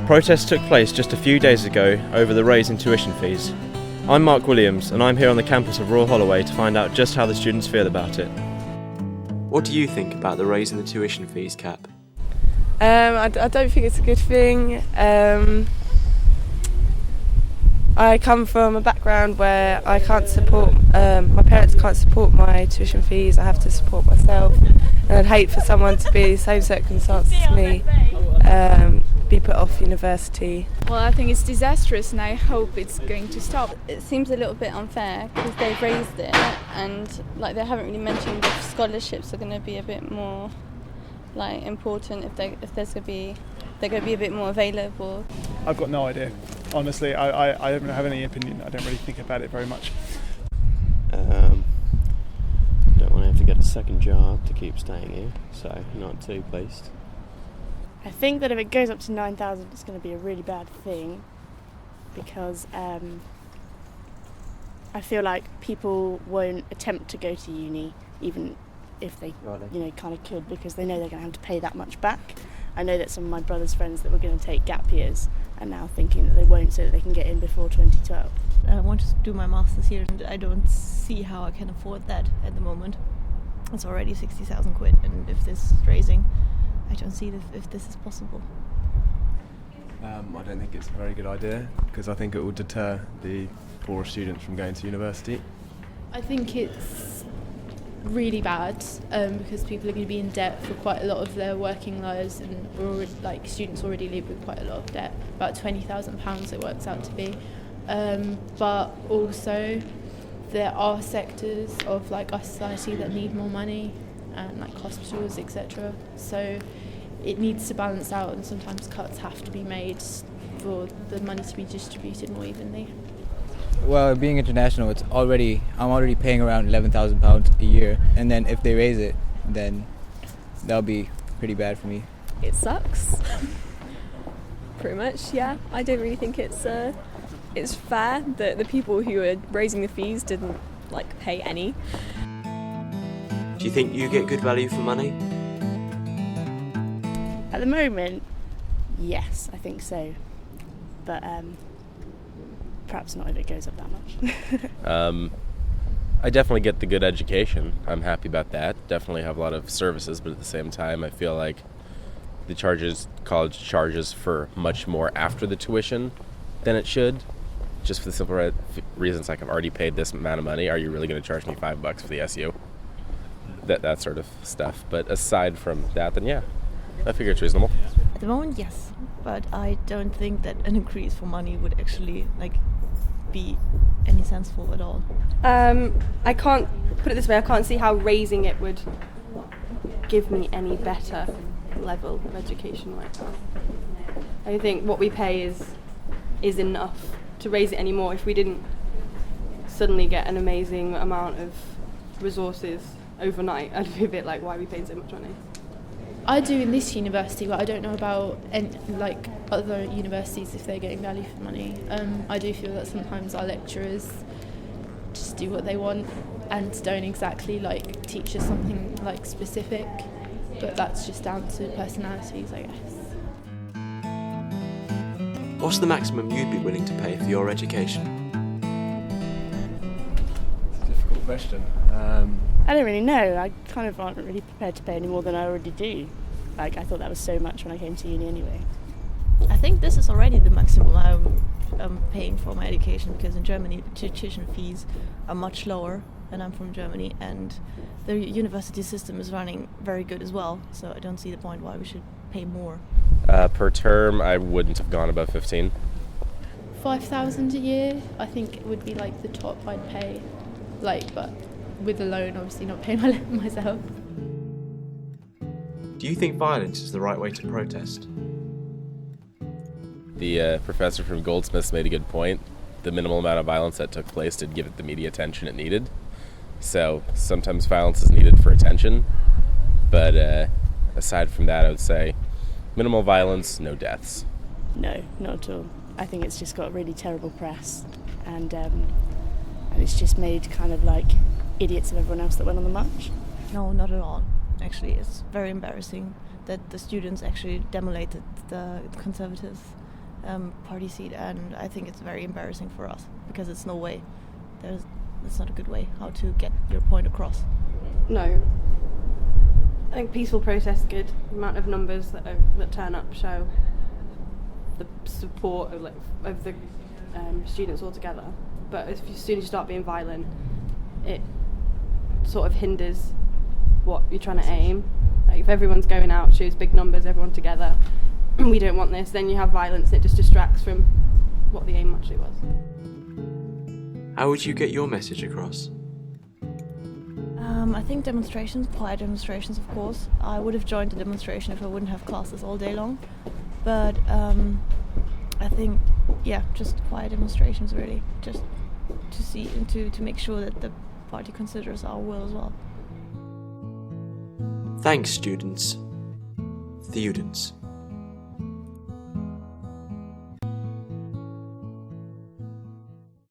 Protests took place just a few days ago over the raise in tuition fees. I'm Mark Williams and I'm here on the campus of Royal Holloway to find out just how the students feel about it. What do you think about the raise in the tuition fees, Cap? I don't think it's a good thing. I come from a background where I can't support, my parents can't support my tuition fees, I have to support myself. And I'd hate for someone to be in the same circumstances as me, be put off university. Well, I think it's disastrous and I hope it's going to stop. It seems a little bit unfair because they've raised it and they haven't really mentioned if scholarships are going to be a bit more important, if there's going to be they're going to be a bit more available. I've got no idea. Honestly, I don't have any opinion. I don't really think about it very much. Don't want to have to get a second job to keep staying here, so not too pleased. I think that if it goes up to 9,000, it's going to be a really bad thing because I feel like people won't attempt to go to uni even if they kind of could, because they know they're going to have to pay that much back. I know that some of my brother's friends that were going to take gap years are now thinking that they won't so that they can get in before 2012. I want to do my master's here and I don't see how I can afford that at the moment. It's already 60,000 quid, and if this is raising, I don't see if this is possible. I don't think it's a very good idea because I think it will deter the poorer students from going to university. I think it's really bad because people are going to be in debt for quite a lot of their working lives, and students already live with quite a lot of debt, about £20,000 it works out to be. But also there are sectors of our society that need more money, and hospitals, etc. So it needs to balance out, and sometimes cuts have to be made for the money to be distributed more evenly. Well, being international, I'm already paying around £11,000 a year, and then if they raise it, then that'll be pretty bad for me. It sucks. Pretty much, yeah. I don't really think it's fair that the people who are raising the fees didn't pay any. Do you think you get good value for money? At the moment, yes, I think so. But perhaps not if it goes up that much. I definitely get the good education. I'm happy about that. Definitely have a lot of services, but at the same time, I feel like college charges for much more after the tuition than it should. Just for the simple reasons, I've already paid this amount of money. Are you really going to charge me $5 for the SU? That sort of stuff. But aside from that, then yeah, I figure it's reasonable. At the moment, yes, but I don't think that an increase for money would actually be any sensible at all. I can't put it this way. I can't see how raising it would give me any better level of education right now. I think what we pay is enough. To raise it anymore, if we didn't suddenly get an amazing amount of resources overnight, I'd be a bit like, why are we paying so much money? I do in this university, but I don't know about other universities if they're getting value for money. I do feel that sometimes our lecturers just do what they want and don't exactly teach us something specific, but that's just down to personalities, I guess. What's the maximum you'd be willing to pay for your education? It's a difficult question. I don't really know. I kind of aren't really prepared to pay any more than I already do. I thought that was so much when I came to uni anyway. I think this is already the maximum I'm paying for my education, because in Germany the tuition fees are much lower, and I'm from Germany, and the university system is running very good as well, so I don't see the point why we should pay more. Per term, I wouldn't have gone above 15. 5,000 a year, I think it would be the top I'd pay, but with a loan, obviously not paying myself. Do you think violence is the right way to protest? The professor from Goldsmiths made a good point. The minimal amount of violence that took place did give it the media attention it needed. So sometimes violence is needed for attention, but aside from that, I would say minimal violence, no deaths. No, not at all. I think it's just got really terrible press, and it's just made kind of idiots of everyone else that went on the march. No, not at all. Actually, it's very embarrassing that the students actually demolated the conservatives party seat, and I think it's very embarrassing for us because it's no way. It's not a good way how to get your point across. No. I think peaceful protest is good. The amount of numbers that turn up show the support of the students altogether. But as soon as you start being violent, it sort of hinders what you're trying to aim. Like if everyone's going out, shows big numbers, everyone together, and we don't want this, then you have violence, it just distracts from what the aim actually was. How would you get your message across? I think demonstrations, quiet demonstrations, of course. I would have joined the demonstration if I wouldn't have classes all day long. But I think, just quiet demonstrations really, just to see and to make sure that the party considers our will as well. Thanks, students. Students.